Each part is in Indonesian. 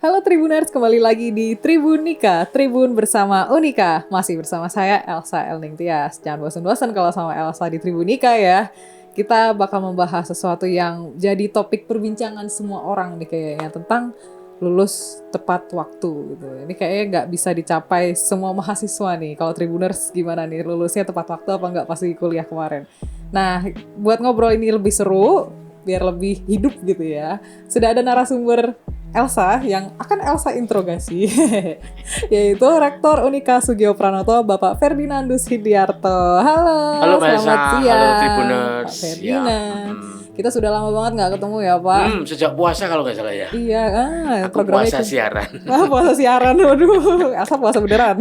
Halo Tribuners, kembali lagi di Tribun Nika, Tribun bersama Unika. Masih bersama saya Elsa Elning Tias. Jangan bosan-bosan kalau sama Elsa di Tribun Nika ya. Kita bakal membahas sesuatu yang jadi topik perbincangan semua orang nih kayaknya, tentang lulus tepat waktu gitu. Ini kayaknya nggak bisa dicapai semua mahasiswa nih. Kalau Tribuners gimana nih, lulusnya tepat waktu apa nggak pas di kuliah kemarin? Nah, buat ngobrol ini lebih seru, biar lebih hidup gitu ya, sudah ada narasumber Elsa yang akan Elsa interogasi, yaitu Rektor Unika Sugio Pranoto, Bapak Ferdinandus Hidiarto. Halo, Mbak selamat Elsa, siang, halo Tribuners. Pak Ferdinand. Kita sudah lama banget nggak ketemu ya, Pak. Sejak puasa kalau nggak salah ya. Iya, Aku puasa siaran. Puasa siaran, waduh, Elsa puasa beneran.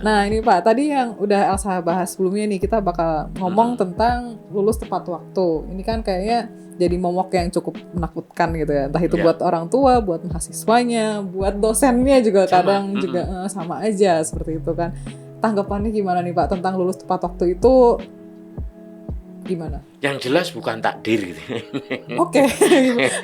Nah ini Pak, tadi yang udah Elsa bahas sebelumnya nih, kita bakal ngomong tentang lulus tepat waktu. Ini kan kayaknya jadi momok yang cukup menakutkan gitu ya. Entah itu buat orang tua, buat mahasiswanya, buat dosennya juga kadang juga sama aja seperti itu kan. Tanggapannya gimana nih Pak tentang lulus tepat waktu itu? Gimana? Yang jelas bukan takdir gitu. Oke,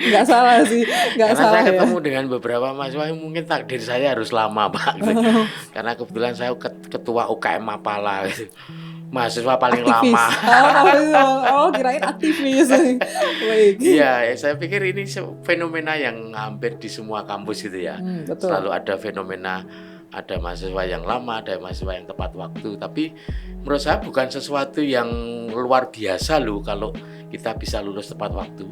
nggak salah sih, nggak salah saya ketemu ya. dengan beberapa mahasiswa yang mungkin takdir saya harus lama Pak. Gitu. Karena kebetulan saya ketua UKM Mapala gitu. Mahasiswa paling Aktivis. lama. Kirain aktivis. Baik. Iya, saya pikir ini fenomena yang hampir di semua kampus gitu ya. Betul. Selalu ada fenomena, ada mahasiswa yang lama, ada mahasiswa yang tepat waktu. Tapi menurut saya bukan sesuatu yang luar biasa loh kalau kita bisa lulus tepat waktu.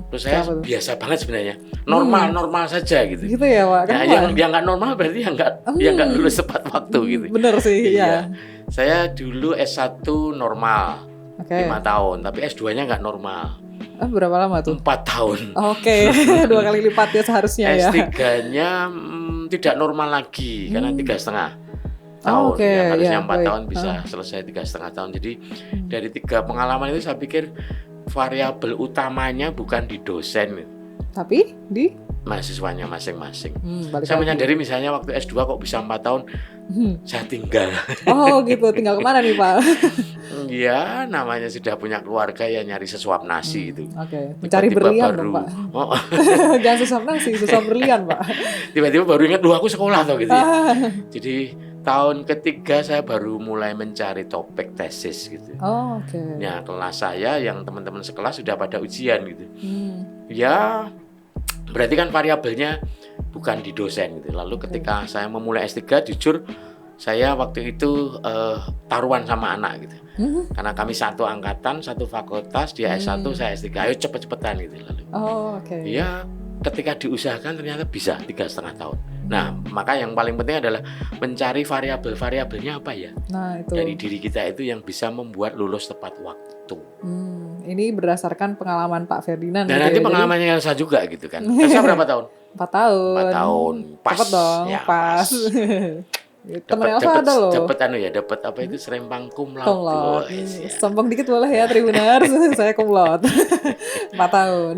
Terus saya biasa banget sebenarnya, normal saja gitu. Gitu ya Pak. Nah, yang nggak normal berarti yang nggak lulus tepat waktu gitu. Bener sih, iya. Saya dulu S1 normal, 5 tahun, tapi S2-nya nggak normal. Berapa lama tuh? 4 tahun. Oke, 2 kali lipat ya seharusnya ya. S3-nya tidak normal lagi, karena 3,5 tahun. Ya, harusnya 4 tahun bisa selesai 3,5 tahun. Jadi dari 3 pengalaman itu saya pikir variabel utamanya bukan di dosen, tapi di mahasiswanya masing-masing. Saya menyadari misalnya waktu S2 kok bisa 4 tahun, saya tinggal. Oh gitu, tinggal kemana nih Pak? Ya namanya sudah punya keluarga ya nyari sesuap nasi itu. Mencari berlian dong Pak. Jangan sesuap nasi, sesuap berlian Pak. Tiba-tiba baru ingat, aku sekolah tuh gitu ya. Jadi tahun ketiga saya baru mulai mencari topik tesis gitu. Ya kelas saya yang teman-teman sekelas sudah pada ujian gitu. Ya berarti kan variabelnya bukan di dosen gitu. Lalu ketika saya memulai S3, jujur saya waktu itu taruhan sama anak gitu. Karena kami satu angkatan, satu fakultas, dia S1, saya S3. Ayo cepet-cepetan gitu lalu. Ya ketika diusahakan ternyata bisa 3,5 tahun. Nah, maka yang paling penting adalah mencari variabel-variabelnya apa ya. Nah, itu. Dari diri kita itu yang bisa membuat lulus tepat waktu. Ini berdasarkan pengalaman Pak Ferdinand. Dan nanti pengalamannya Elsa juga gitu kan. Elsa berapa tahun? 4 tahun. 4 tahun. Pas. Cepet dong, ya, pas. Temen Elsa ada loh. Dapat apa itu serempang cum laude. Sombong dikit boleh ya Tribuners. Saya cum laude. 4 tahun.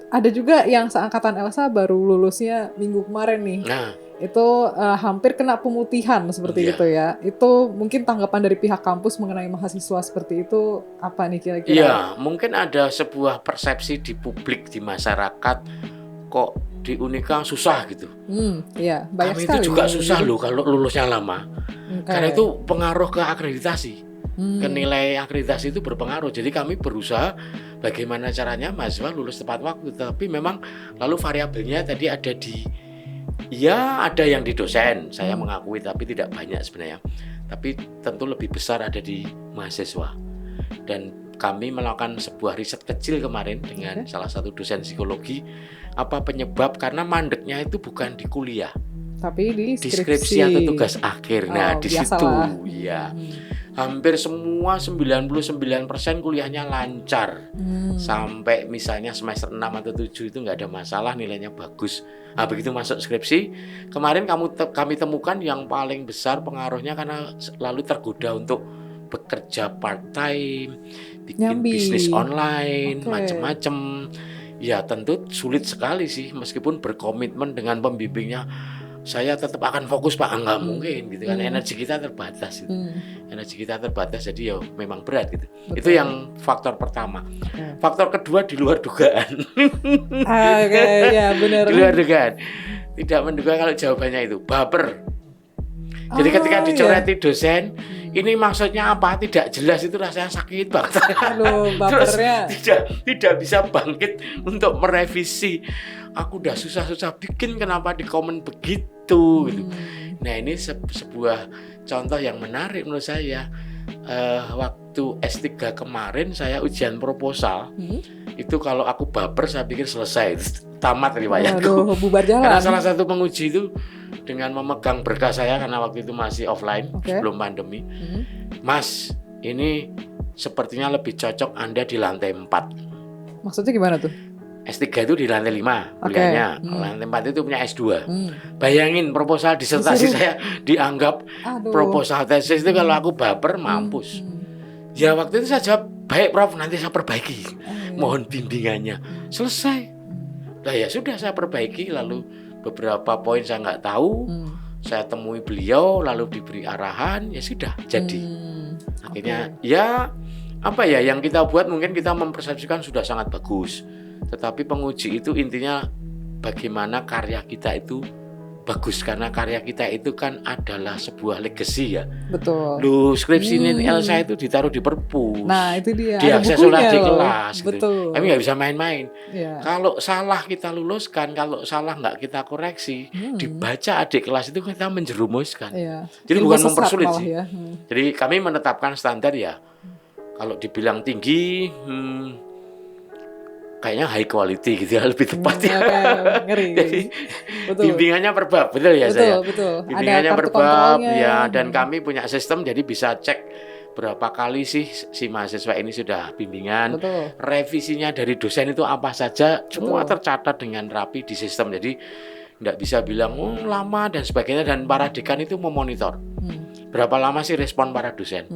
Ada juga yang seangkatan Elsa baru lulusnya minggu kemarin nih. Nah, itu hampir kena pemutihan seperti itu ya. Itu mungkin tanggapan dari pihak kampus mengenai mahasiswa seperti itu apa nih kira-kira? Iya, mungkin ada sebuah persepsi di publik, di masyarakat, kok di Unika susah gitu. Iya, banyak kami sekali. Itu juga susah loh kalau lulusnya lama. Karena itu pengaruh ke akreditasi. Ke nilai akreditasi itu berpengaruh. Jadi kami berusaha bagaimana caranya mahasiswa lulus tepat waktu. Tapi memang lalu variabelnya tadi ada ada yang di dosen, saya mengakui, tapi tidak banyak sebenarnya. Tapi tentu lebih besar ada di mahasiswa. Dan kami melakukan sebuah riset kecil kemarin dengan salah satu dosen psikologi, apa penyebab, karena mandeknya itu bukan di kuliah, tapi di skripsi atau tugas akhir. Nah, di situ ya. Hampir semua 99% kuliahnya lancar. Sampai misalnya semester 6 atau 7 itu nggak ada masalah, nilainya bagus. Nah, begitu masuk skripsi, kemarin kami temukan yang paling besar pengaruhnya karena lalu tergoda untuk bekerja part-time, bikin bisnis online, macam-macam. Ya tentu sulit sekali sih, meskipun berkomitmen dengan pembimbingnya. saya tetap akan fokus Pak, enggak mungkin gitu kan, energi kita terbatas gitu. Energi kita terbatas, jadi ya memang berat gitu. Betul. Itu yang faktor pertama. Faktor kedua di luar dugaan. Ya benar. Di luar dugaan. Tidak menduga kalau jawabannya itu baper. Jadi ketika dicoreti dosen, ini maksudnya apa? Tidak jelas, itu rasanya sakit banget. Aduh, bapernya. Tidak bisa bangkit untuk merevisi. Aku udah susah-susah bikin, kenapa di komen begitu gitu. Nah, ini sebuah contoh yang menarik menurut saya. Waktu S3 kemarin saya ujian proposal. Itu kalau aku baper saya pikir selesai, tamat riwayatku. Bubar jalan. Karena salah satu penguji itu dengan memegang berkas saya, karena waktu itu masih offline sebelum pandemi. Mas, ini sepertinya lebih cocok Anda di lantai 4. Maksudnya gimana tuh? S3 itu di lantai 5 kuliahnya. Lantai 4 itu punya S2. Bayangin proposal disertasi saya dianggap proposal tesis itu, kalau aku baper mampus. Ya waktu itu saya jawab, baik Prof, nanti saya perbaiki. Mohon bimbingannya. Selesai. Nah ya sudah, saya perbaiki, lalu beberapa poin saya nggak tahu, saya temui beliau, lalu diberi arahan, ya sudah jadi. Akhirnya ya apa ya yang kita buat, mungkin kita mempersepsikan sudah sangat bagus, tetapi penguji itu intinya bagaimana karya kita itu bagus, karena karya kita itu kan adalah sebuah legacy ya. Betul. Lu skripsi ini Elsa itu ditaruh di perpus. Nah itu dia. Diakses oleh adik kelas. Gitu. Betul. Kami nggak bisa main-main. Ya. Kalau salah kita luluskan, kalau salah nggak kita koreksi, dibaca adik kelas itu kita menjerumuskan. Ya. Jadi bukan mempersulit sih. Ya. Jadi kami menetapkan standar ya. Kalau dibilang tinggi, kayaknya high quality gitu ya, lebih tepat ya. Ngeri. Jadi betul. Bimbingannya per bab, betul ya saya. Betul. Bimbingannya per bab ya, dan kami punya sistem jadi bisa cek berapa kali sih si mahasiswa ini sudah bimbingan. Betul. Revisinya dari dosen itu apa saja, semua tercatat dengan rapi di sistem. Jadi nggak bisa bilang lama dan sebagainya, dan para dekan itu memonitor. Berapa lama sih respon para dosen?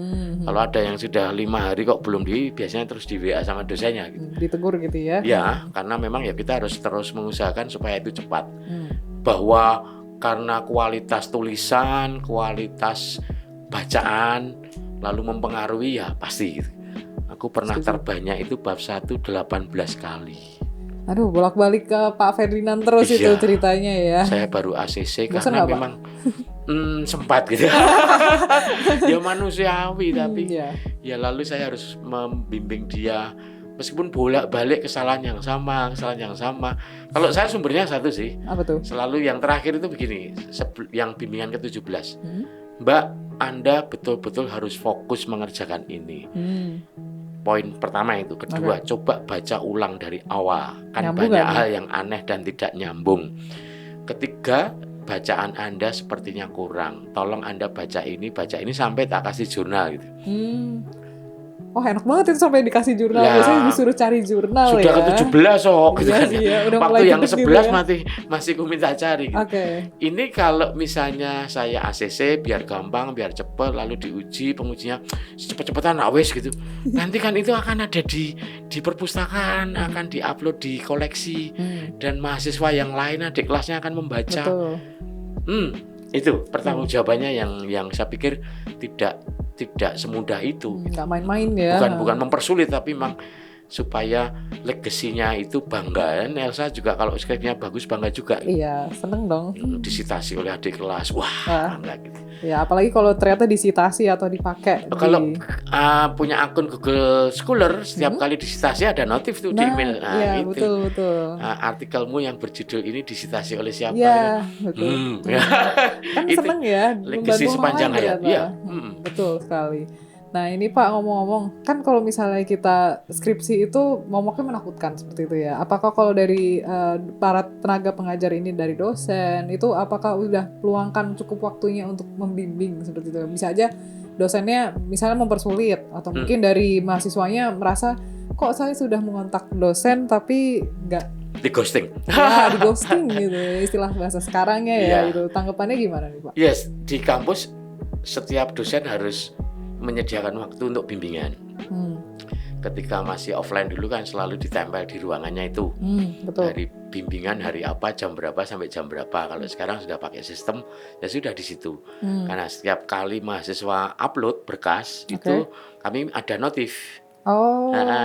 Kalau ada yang sudah 5 hari kok belum biasanya terus di WA sama dosennya gitu. Ditegur gitu ya? Ya, karena memang ya kita harus terus mengusahakan supaya itu cepat. Bahwa karena kualitas tulisan, kualitas bacaan, lalu mempengaruhi ya pasti gitu. Aku pernah terbanyak itu bab 1 18 kali. Aduh, bolak-balik ke Pak Ferdinand terus itu ceritanya ya. Saya baru ACC bosan karena memang sempat gitu. Ya manusiawi, tapi ya lalu saya harus membimbing dia meskipun bolak-balik kesalahan yang sama. Kalau saya sumbernya satu sih. Apa tuh? Selalu yang terakhir itu begini, yang bimbingan ke-17. Mbak, Anda betul-betul harus fokus mengerjakan ini. Poin pertama itu. Kedua, coba baca ulang dari awal. Kan nyambung banyak hal yang aneh dan tidak nyambung. Ketiga, bacaan Anda sepertinya kurang. Tolong Anda baca ini sampai tak kasih jurnal gitu. Oh enak banget itu sampai dikasih jurnal. Biasanya disuruh cari jurnal sudah ya. ke-17 gitu kan. Iya, waktu yang ke-11 gitu ya. masih ku minta cari gitu. Ini kalau misalnya saya ACC biar gampang, biar cepat, lalu diuji, pengujinya cepet-cepetan wes gitu. Nanti kan itu akan ada di perpustakaan, akan diupload di koleksi, dan mahasiswa yang lain adik kelasnya akan membaca. Itu pertanggungjawabannya yang saya pikir tidak semudah itu. Nggak main-main ya. Bukan mempersulit, tapi memang supaya legasinya itu bangga. Dan Elsa juga kalau skripnya bagus bangga juga. Iya, seneng dong. Disitasi oleh adik kelas, wah bangga gitu. Ya, apalagi kalau ternyata disitasi atau dipakai. Kalau punya akun Google Scholar, setiap kali disitasi ada notif tuh di email. Iya, itu. betul. Artikelmu yang berjudul ini disitasi oleh siapa? Iya, betul. Kan seneng ya. Legasi sepanjang hayat. Iya. Betul sekali. Nah ini Pak, ngomong-ngomong, kan kalau misalnya kita skripsi itu momoknya menakutkan seperti itu ya. Apakah kalau dari para tenaga pengajar ini, dari dosen, itu apakah udah peluangkan cukup waktunya untuk membimbing seperti itu? Bisa aja dosennya misalnya mempersulit, atau mungkin dari mahasiswanya merasa, kok saya sudah mengontak dosen tapi nggak di ghosting. Ya, di ghosting gitu, istilah bahasa sekarangnya ya. Gitu. Tanggapannya gimana nih Pak? Yes, di kampus setiap dosen harus menyediakan waktu untuk bimbingan. ketika masih offline dulu kan selalu ditempel di ruangannya itu. Betul. Hari bimbingan hari apa, jam berapa sampai jam berapa. Kalau sekarang sudah pakai sistem, ya sudah di situ. Karena setiap kali mahasiswa upload berkas itu kami ada notif.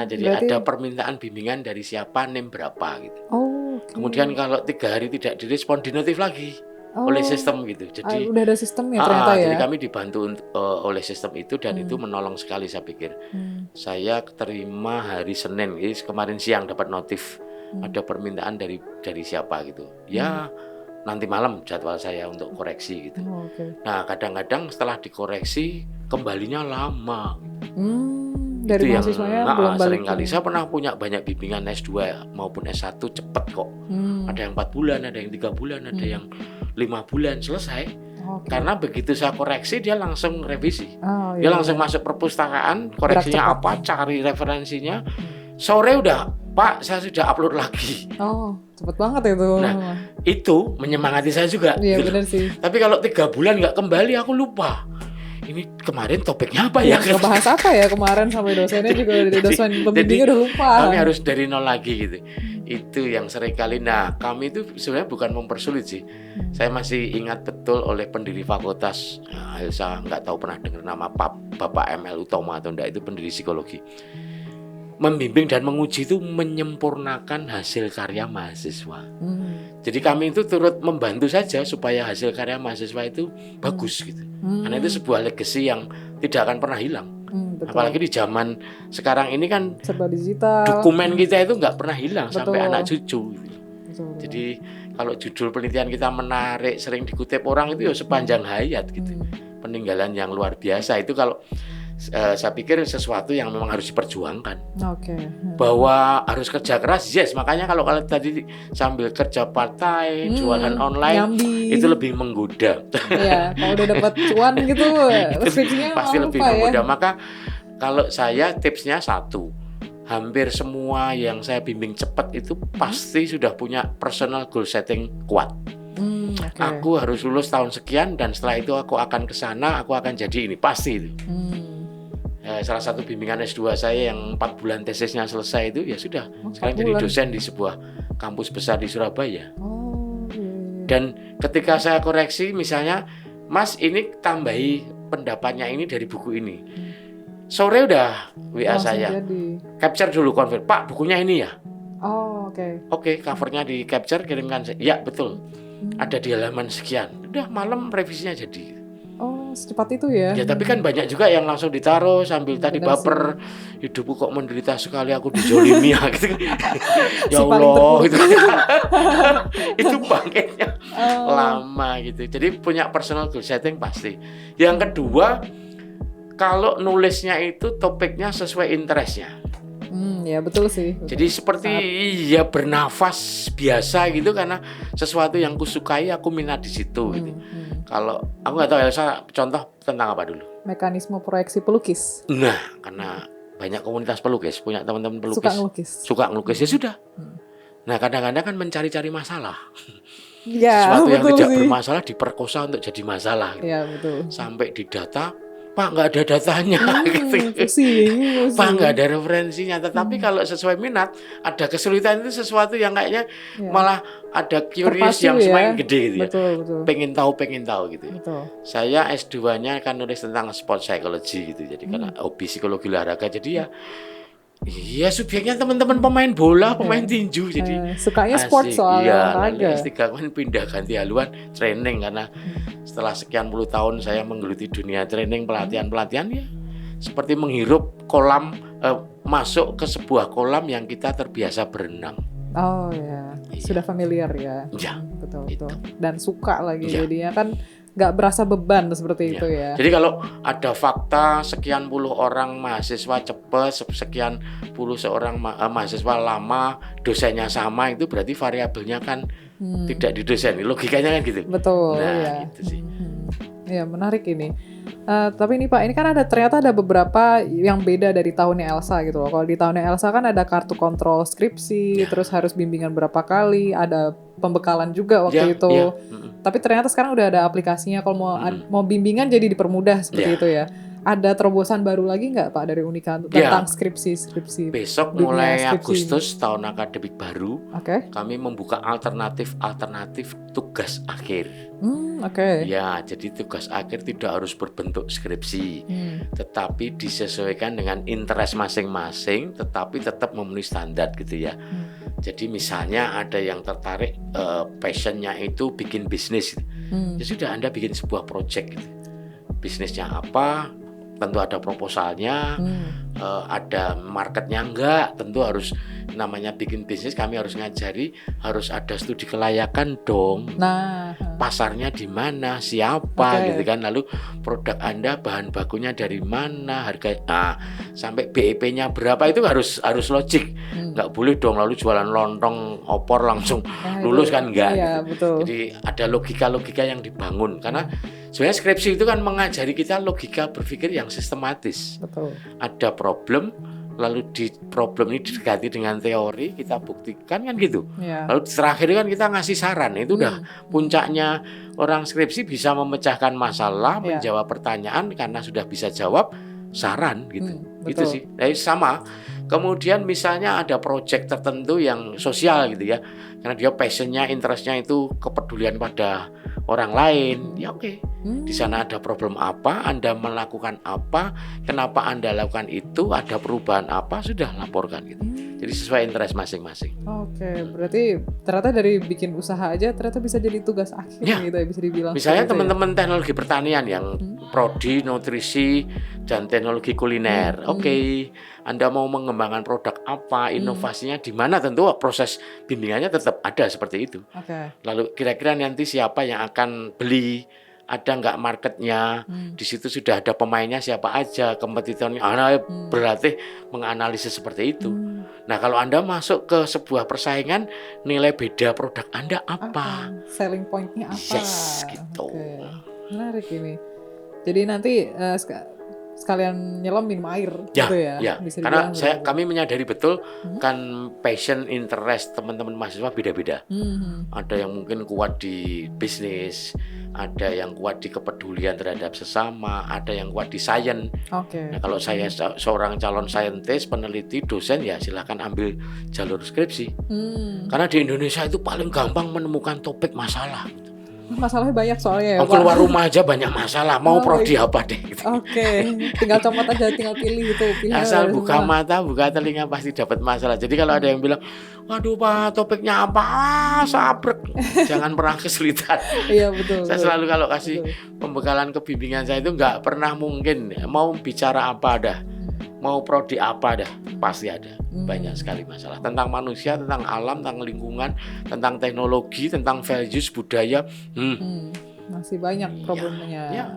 Jadi berarti ada permintaan bimbingan dari siapa, NIM berapa gitu. Kemudian kalau 3 hari tidak direspon, dinotif lagi oleh sistem gitu. Jadi udah ada sistemnya ternyata ya. Jadi kami dibantu oleh sistem itu dan itu menolong sekali saya pikir. Saya terima hari Senin, kemarin siang dapat notif ada permintaan dari siapa gitu. Ya nanti malam jadwal saya untuk koreksi gitu. Nah kadang-kadang setelah dikoreksi kembalinya lama. Dari itu mahasiswanya yang belum balik. Sering kali saya pernah punya banyak bimbingan S2 maupun S1 cepet kok. Ada yang 4 bulan, ada yang 3 bulan, ada yang 5 bulan selesai. Karena begitu saya koreksi dia langsung revisi. Dia langsung masuk perpustakaan, koreksinya apa, cari referensinya. Sore udah, Pak, saya sudah upload lagi. Cepet banget itu. Nah, itu menyemangati saya juga. Iya gitu. Benar sih. Tapi kalau 3 bulan nggak kembali, aku lupa. Ini kemarin topiknya apa ya? Ngebahas apa ya kemarin sampai dosennya juga dosen pembimbingnya udah lupa. Kami harus dari nol lagi gitu. Itu yang sering kali. Nah, kami itu sebenarnya bukan mempersulit sih. Saya masih ingat betul oleh pendiri fakultas, Elsa nggak tahu pernah dengar nama Bapak ML Utama atau enggak, itu pendiri psikologi. Membimbing dan menguji itu menyempurnakan hasil karya mahasiswa. Jadi kami itu turut membantu saja supaya hasil karya mahasiswa itu bagus gitu. Karena itu sebuah legacy yang tidak akan pernah hilang. Apalagi di zaman sekarang ini kan serba digital. Dokumen kita itu nggak pernah hilang sampai anak cucu gitu. Jadi kalau judul penelitian kita menarik, sering dikutip orang itu ya sepanjang hayat gitu. Peninggalan yang luar biasa itu kalau saya pikir sesuatu yang memang harus diperjuangkan. Bahwa harus kerja keras, yes. Makanya kalau tadi sambil kerja part-time, jualan online, itu lebih menggoda. Iya, kalau udah dapat cuan gitu, skripsinya pasti lebih menggoda. Maka kalau saya tipsnya satu, hampir semua yang saya bimbing cepat itu pasti sudah punya personal goal setting kuat. Aku harus lulus tahun sekian dan setelah itu aku akan ke sana, aku akan jadi ini, pasti itu. Salah satu bimbingan S2 saya yang 4 bulan tesisnya selesai itu ya sudah sekarang jadi dosen di sebuah kampus besar di Surabaya. Dan ketika saya koreksi misalnya, Mas ini tambahi pendapatnya ini dari buku ini, sore udah WA saya capture dulu, konfirm, Pak bukunya ini ya. Oke, covernya di capture, kirimkan saya. Ya betul, ada di halaman sekian. Udah malam revisinya jadi. Secepat itu ya. Ya tapi kan banyak juga yang langsung ditaruh sambil tadi baper, hidupku kok menderita sekali, aku dizolimi gitu. Ya Allah gitu. Itu bangkitnya lama gitu. Jadi punya personal goal setting pasti. Yang kedua, kalau nulisnya itu topiknya sesuai interestnya. Ya betul sih. Jadi seperti ya bernafas biasa gitu, karena sesuatu yang kusukai aku minat di situ gitu. Kalau aku nggak tahu Elsa, contoh tentang apa dulu? Mekanisme proyeksi pelukis. Nah, karena banyak komunitas pelukis, punya teman-teman pelukis. Suka ngelukis ya sudah. Nah, kadang-kadang kan mencari-cari masalah. Ya, sesuatu yang tidak bermasalah diperkosa untuk jadi masalah. Ya, betul. Sampai di data, Pak nggak ada datanya, pusing. Pak nggak ada referensinya. Tetapi kalau sesuai minat, ada kesulitan itu sesuatu yang kayaknya malah ada curious yang semakin gede gitu ya. Betul. Pengen tahu gitu. Saya S2-nya kan nulis tentang sport psychology gitu. Jadi karena hobi psikologi olahraga, jadi ya subjeknya teman-teman pemain bola, pemain tinju, jadi sukanya sport soalnya olahraga. S3 kan pindah ganti haluan training, karena setelah sekian puluh tahun saya menggeluti dunia training, pelatihan ya seperti menghirup kolam, masuk ke sebuah kolam yang kita terbiasa berenang. Sudah familiar ya. Betul. Itu. Dan suka lagi jadinya kan nggak berasa beban seperti itu ya. Jadi kalau ada fakta sekian puluh orang mahasiswa cepat, sekian puluh seorang mahasiswa lama, dosennya sama, itu berarti variabelnya kan tidak di dosen. Logikanya kan gitu. Betul. Gitu sih. Ya menarik ini. Tapi ini Pak, ini kan ternyata ada beberapa yang beda dari tahunnya Elsa gitu loh. Kalau di tahunnya Elsa kan ada kartu kontrol skripsi, terus harus bimbingan berapa kali, ada pembekalan juga waktu itu. Tapi ternyata sekarang udah ada aplikasinya. Kalau mau bimbingan jadi dipermudah seperti itu ya. ada terobosan baru lagi nggak Pak dari Unika tentang skripsi? Besok mulai Agustus tahun akademik baru, kami membuka alternatif tugas akhir. Ya, jadi tugas akhir tidak harus berbentuk skripsi, tetapi disesuaikan dengan interest masing-masing, tetapi tetap memenuhi standar gitu ya. Jadi misalnya ada yang tertarik passionnya itu bikin bisnis, ya sudah Anda bikin sebuah project gitu. Bisnisnya apa? Tentu ada proposalnya, ada marketnya enggak, tentu harus namanya bikin bisnis kami harus ngajari, harus ada studi kelayakan dong. Pasarnya di mana, siapa gitu kan, lalu produk Anda bahan bakunya dari mana, harga sampai BEP-nya berapa itu harus logik. Enggak boleh dong lalu jualan lontong opor langsung lulus kan enggak gitu. Jadi ada logika-logika yang dibangun karena sebenarnya skripsi itu kan mengajari kita logika berpikir yang sistematis. Ada problem, lalu di problem ini didekati dengan teori, kita buktikan kan gitu. Lalu terakhir kan kita ngasih saran. Itu udah puncaknya orang skripsi bisa memecahkan masalah, menjawab pertanyaan karena sudah bisa jawab, saran gitu. Itu sih. Nah, sama. Kemudian misalnya ada proyek tertentu yang sosial gitu ya, karena dia passionnya, interestnya itu kepedulian pada orang lain, ya oke. Di sana ada problem apa, Anda melakukan apa, kenapa Anda lakukan itu, ada perubahan apa, sudah laporkan gitu. Jadi sesuai interest masing-masing. Berarti ternyata dari bikin usaha aja ternyata bisa jadi tugas akhir gitu ya, bisa dibilang. Misalnya teman-teman teknologi pertanian yang prodi, nutrisi, dan teknologi kuliner. Anda mau mengembangkan produk apa, inovasinya di mana, tentu proses bimbingannya tetap ada seperti itu. Lalu kira-kira nanti siapa yang akan beli, ada nggak marketnya, di situ sudah ada pemainnya siapa aja, kompetitornya, berarti menganalisis seperti itu. Nah kalau Anda masuk ke sebuah persaingan, nilai beda produk Anda apa? Selling point-nya apa? Yes, gitu. Menarik ini. Jadi nanti sekalian nyelam minum air gitu ya. Karena kami menyadari betul kan passion, interest teman-teman mahasiswa beda-beda. Ada yang mungkin kuat di bisnis, ada yang kuat di kepedulian terhadap sesama, ada yang kuat di sains. Nah, kalau saya seorang calon saintis, peneliti, dosen, ya silakan ambil jalur skripsi. Karena di Indonesia itu paling gampang menemukan topik masalah. Masalahnya banyak soalnya ya, keluar rumah aja banyak masalah, mau prodi apa deh gitu. Tinggal comot aja, tinggal pilih gitu. Asal buka mata, buka telinga pasti dapat masalah. Jadi kalau ada yang bilang, waduh Pak, topiknya apa? Sabrek. Jangan pernah kesulitan. Betul. Saya selalu kalau kasih pembekalan kebimbingan saya itu nggak pernah mungkin mau bicara apa dah, mau prodi apa dah, pasti ada. Banyak sekali masalah tentang manusia, tentang alam, tentang lingkungan, tentang teknologi, tentang values, budaya. Masih banyak problemnya.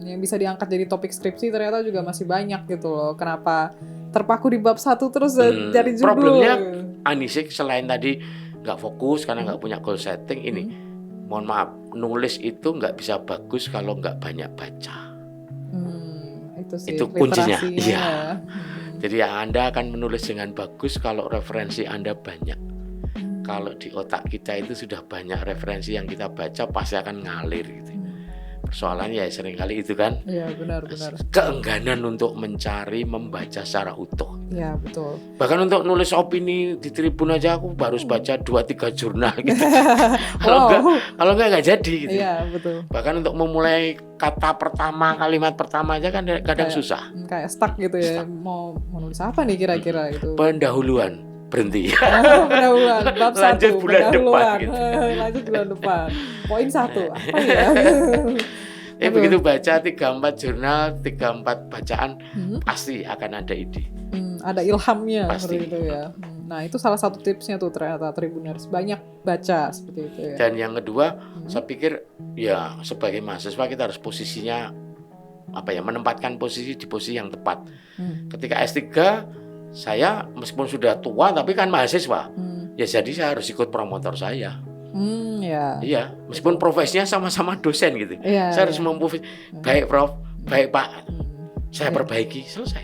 Yang bisa diangkat jadi topik skripsi ternyata juga masih banyak gitu loh. Kenapa terpaku di bab satu terus jadi judul? Problemnya Anisik selain tadi nggak fokus karena nggak punya goal setting ini. Mohon maaf, nulis itu nggak bisa bagus kalau nggak banyak baca. Itu kuncinya. Jadi Anda akan menulis dengan bagus kalau referensi Anda banyak. Kalau di otak kita itu sudah banyak referensi yang kita baca, pasti akan ngalir gitu. Persoalannya ya seringkali itu kan. Benar. Keengganan untuk mencari, membaca secara utuh. Betul. Bahkan untuk nulis opini di Tribun aja aku baru baca 2-3 jurnal gitu. Kalau enggak jadi gitu. Betul. Bahkan untuk memulai kata pertama, kalimat pertama aja kan kadang susah. Kayak stuck gitu ya. Mau nulis apa nih kira-kira gitu. Pendahuluan, berhenti. Pendahuluan, bab 1. Lanjut bulan depan gitu. Lanjut bulan depan. Poin 1, apa ya? Begitu baca 3-4 jurnal, 3-4 bacaan, pasti akan ada ide. Ada ilhamnya pasti. Seperti itu ya. Nah itu salah satu tipsnya tuh ternyata Tribuners, banyak baca seperti itu ya. Dan yang kedua, saya pikir ya sebagai mahasiswa kita harus posisinya menempatkan posisi di posisi yang tepat. Ketika S3 saya meskipun sudah tua tapi kan mahasiswa, ya jadi saya harus ikut promotor saya. Iya, meskipun profesinya sama-sama dosen gitu. Saya harus baik Prof, baik Pak, saya perbaiki, selesai.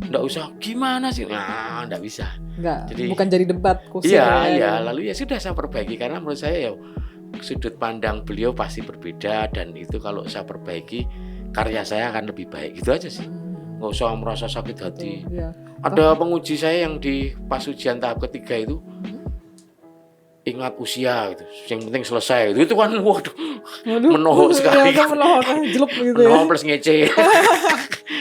Nggak usah gimana sih, nggak bisa. Jadi bukan jadi debat kursi. Lalu ya sudah saya perbaiki karena menurut saya ya sudut pandang beliau pasti berbeda dan itu kalau saya perbaiki karya saya akan lebih baik. Gitu aja sih. Nggak usah merasa sakit hati. Ya. Ada penguji saya yang di pas ujian tahap ketiga itu ingat usia gitu. Yang penting selesai gitu. Itu kan waduh menohok sekali. Ya, menohok jelek gitu ya. Menohok plus ngece.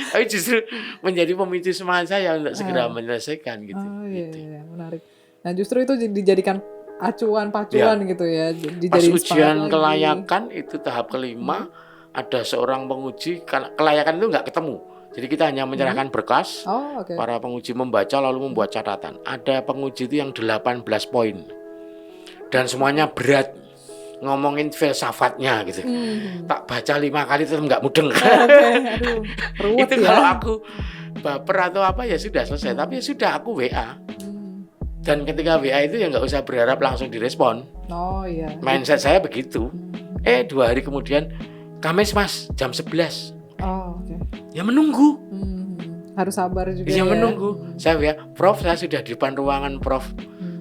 Tapi justru menjadi pemicu semangat saya untuk segera menyelesaikan gitu. Iya, menarik. Nah justru itu dijadikan acuan pacuan gitu ya. Pas ujian kelayakan itu tahap kelima, ada seorang penguji, kelayakan itu nggak ketemu. Jadi kita hanya menyerahkan berkas, para penguji membaca lalu membuat catatan. Ada penguji itu yang 18 poin. Dan semuanya berat, ngomongin filsafatnya gitu. Tak baca 5 kali tetap nggak mudeng. Itu ya. Kalau aku baper atau apa ya sudah selesai. Tapi ya sudah aku WA. Dan ketika WA itu ya nggak usah berharap langsung direspon. Mindset saya begitu. 2 hari kemudian, Kamis mas jam 11. Ya menunggu. Harus sabar juga ya. Menunggu. Saya WA, Prof saya sudah di depan ruangan Prof.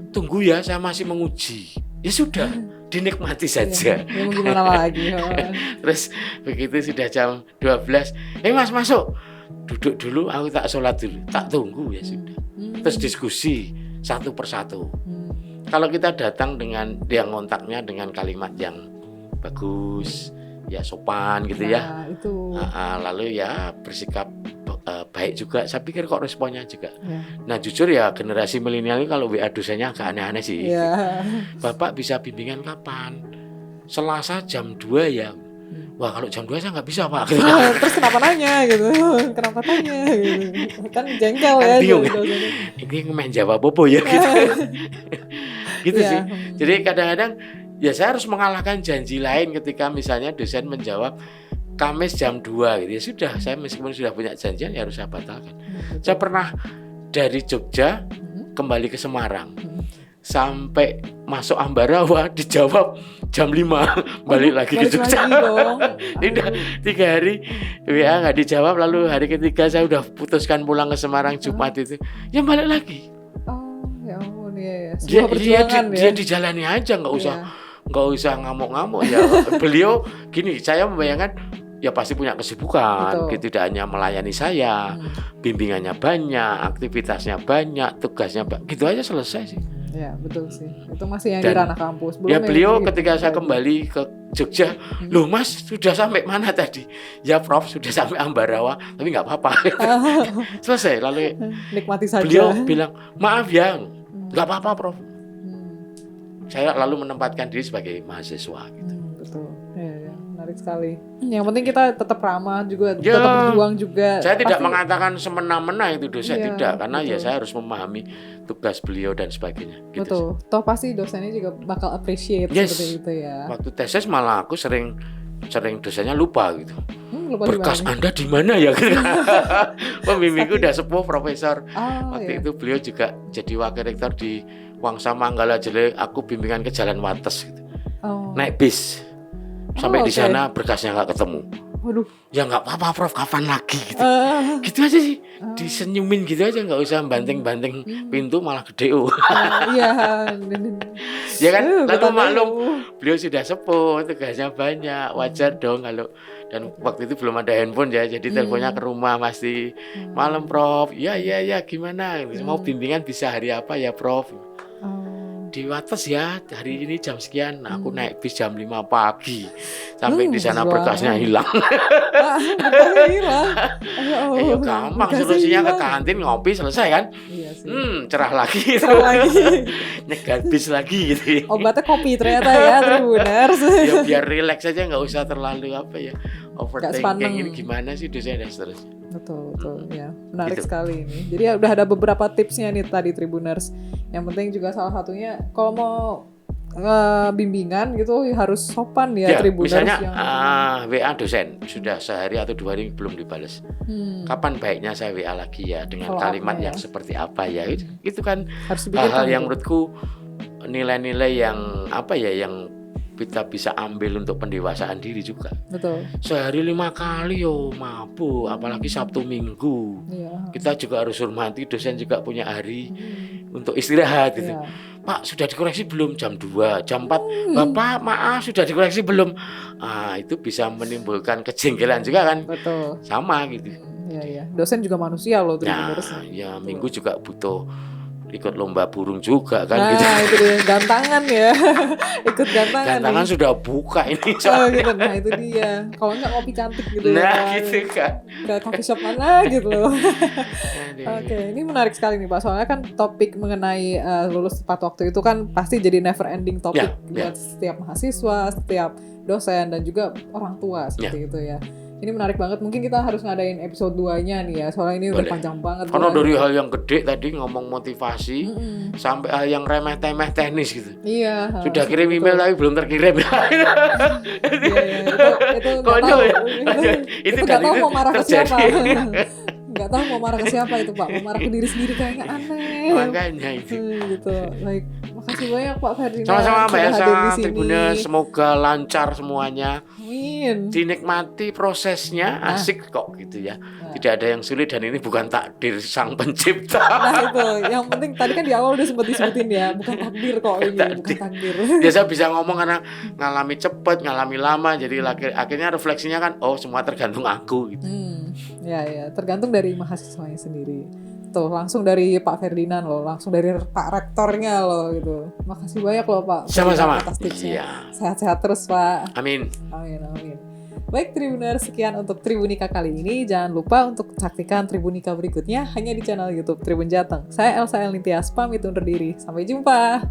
Tunggu ya, saya masih menguji. Ya sudah, dinikmati saja. Ya mau gimana lagi. Terus begitu sudah jam 12, mas masuk. Duduk dulu, aku tak sholat dulu. Tak tunggu ya sudah. Terus diskusi satu persatu. Kalau kita datang dengan dia ngontaknya dengan kalimat yang bagus, ya sopan gitu ya. Itu. Lalu ya bersikap baik juga. Saya pikir kok responnya juga. Nah jujur ya generasi milenial ini kalau WA dosennya agak aneh-aneh sih. Bapak bisa bimbingan kapan? Selasa jam 2 ya. Wah kalau jam 2 saya nggak bisa Pak. Terus kenapa nanya gitu? Kenapa tanya gitu? Kan jengkel ya. Bingung. Ini main jawab apa ya gitu. Gitu sih. Jadi kadang-kadang ya saya harus mengalahkan janji lain ketika misalnya dosen menjawab Kamis jam 2 gitu. Ya sudah, saya meskipun sudah punya janjian ya harus saya batalkan. Saya pernah dari Jogja kembali ke Semarang. Sampai masuk Ambarawa dijawab jam 5 balik lagi ke Jogja. Udah 3 hari WA nggak dijawab, lalu hari ketiga saya udah putuskan pulang ke Semarang Jumat itu. Ya balik lagi. Ya ampun ya. Dia dijalani aja, nggak usah ngamuk-ngamuk ya. Beliau gini, saya membayangkan ya pasti punya kesibukan, tidak hanya melayani saya, bimbingannya banyak, aktivitasnya banyak, tugasnya banyak, gitu aja selesai sih. Ya betul sih, itu masih yang di ranah kampus. Ya beliau ketika saya kembali ke Jogja, loh mas sudah sampai mana tadi? Ya Prof sudah sampai Ambarawa, tapi nggak apa-apa. Selesai, lalu nikmati saja. Beliau bilang maaf ya, nggak apa-apa Prof. Saya lalu menempatkan diri sebagai mahasiswa. Gitu. Betul, ya, menarik sekali. Yang penting kita tetap ramah juga, tetap berjuang juga. Saya tidak mengatakan semena-mena itu dosen, tidak, karena ya saya harus memahami tugas beliau dan sebagainya. Gitu. Betul. Toh pasti dosennya juga bakal appreciate seperti itu ya. Waktu tesis malah aku sering dosennya lupa gitu. Lupa berkas Anda di mana ya? Pembimbingku udah sepuh profesor. Waktu itu beliau juga jadi wakil rektor di Wangsa Manggala Jele. Aku bimbingan ke Jalan Wates gitu. Naik bis sampai di sana berkasnya nggak ketemu. Waduh. Ya nggak apa-apa Prof, kapan lagi gitu. Gitu aja sih. Disenyumin gitu aja, nggak usah banting-banting pintu malah gede. Iya. Ya kan, lalu maklum beliau sudah sepuh, tugasnya banyak, wajar dong kalau. Dan waktu itu belum ada handphone ya, jadi teleponnya ke rumah pasti. Malam Prof, ya gimana? Mau bimbingan bisa hari apa ya Prof? Di Wates ya, hari ini jam sekian. Nah, aku naik bis jam 5 pagi. Sampai di sana berkasnya hilang. Berkasnya hilang. Ayo gampang solusinya ke kantin ngopi selesai kan? Iya sih. Cerah lagi. Nyegat bis lagi gitu. Obatnya kopi ternyata ya, Tribuners. Ya biar relax aja, nggak usah terlalu overthinking ini gimana sih dosen dan seterusnya. Betul ya, menarik sekali ini. Jadi udah ada beberapa tipsnya nih tadi Tribuners. Yang penting juga salah satunya kalau mau bimbingan gitu harus sopan ya Tribuners. Misalnya WA dosen sudah sehari atau 2 hari belum dibalas. Kapan baiknya saya WA lagi ya dengan kalimat yang seperti apa ya? Itu kan hal-hal yang menurutku nilai-nilai yang yang kita bisa ambil untuk pendewasaan diri juga. Betul. Sehari 5 kali mabuk, apalagi Sabtu Minggu. Kita juga harus hormati dosen juga punya hari untuk istirahat gitu. Pak sudah dikoreksi belum? Jam 2, jam 4, Bapak maaf sudah dikoreksi belum? Itu bisa menimbulkan kejengkelan juga kan. Betul. Sama gitu. Iya. Dosen juga manusia loh. Ya minggu juga butuh ikut lomba burung juga kan nah, gitu. Nah itu dia, gantangan ya. Ikut gantangan. Gantangan nih. Sudah buka ini gitu. Nah itu dia. Kalau enggak ngopi cantik gitu nah, gitu kan. Ke coffee shop mana gitu loh. Oke, ini menarik sekali nih Pak. Soalnya kan topik mengenai lulus tepat waktu itu kan pasti jadi never ending topik buat setiap mahasiswa, setiap dosen dan juga orang tua seperti itu ya. Ini menarik banget. Mungkin kita harus ngadain episode 2-nya nih ya. Soalnya ini udah panjang banget. Karena dari hal yang gede tadi ngomong motivasi sampai hal yang remeh-temeh teknis gitu. Iya. Sudah kirim email tapi belum terkirim. Itu konyol ya. Itu nggak tahu mau marah ke siapa. Nggak tahu mau marah ke siapa itu Pak. Mau marah ke diri sendiri kayaknya aneh. Makanya itu. Gitu. Baik. Makasih banyak Pak Ferdinand. Sama-sama Mbak Elsa. Tribuners semoga lancar semuanya. Amin. Dinikmati prosesnya, asik kok gitu ya. Tidak ada yang sulit dan ini bukan takdir sang pencipta. Nah itu, yang penting tadi kan di awal udah sempat disebutin ya, bukan takdir kok ini, bukan takdir. Biasa bisa ngomong karena ngalami cepet, ngalami lama, jadi akhirnya refleksinya kan, oh semua tergantung aku gitu. Ya, tergantung dari mahasiswanya sendiri. Tuh, langsung dari Pak Ferdinand loh, langsung dari Pak Rektornya loh gitu. Makasih banyak loh Pak. Sama-sama. Atas tipsnya. Sehat-sehat terus Pak. Amin. Baik Tribuners, sekian untuk Tribunika kali ini. Jangan lupa untuk saksikan Tribunika berikutnya hanya di channel YouTube Tribun Jateng. Saya Elsa Elning Tias, pamit undur diri. Sampai jumpa.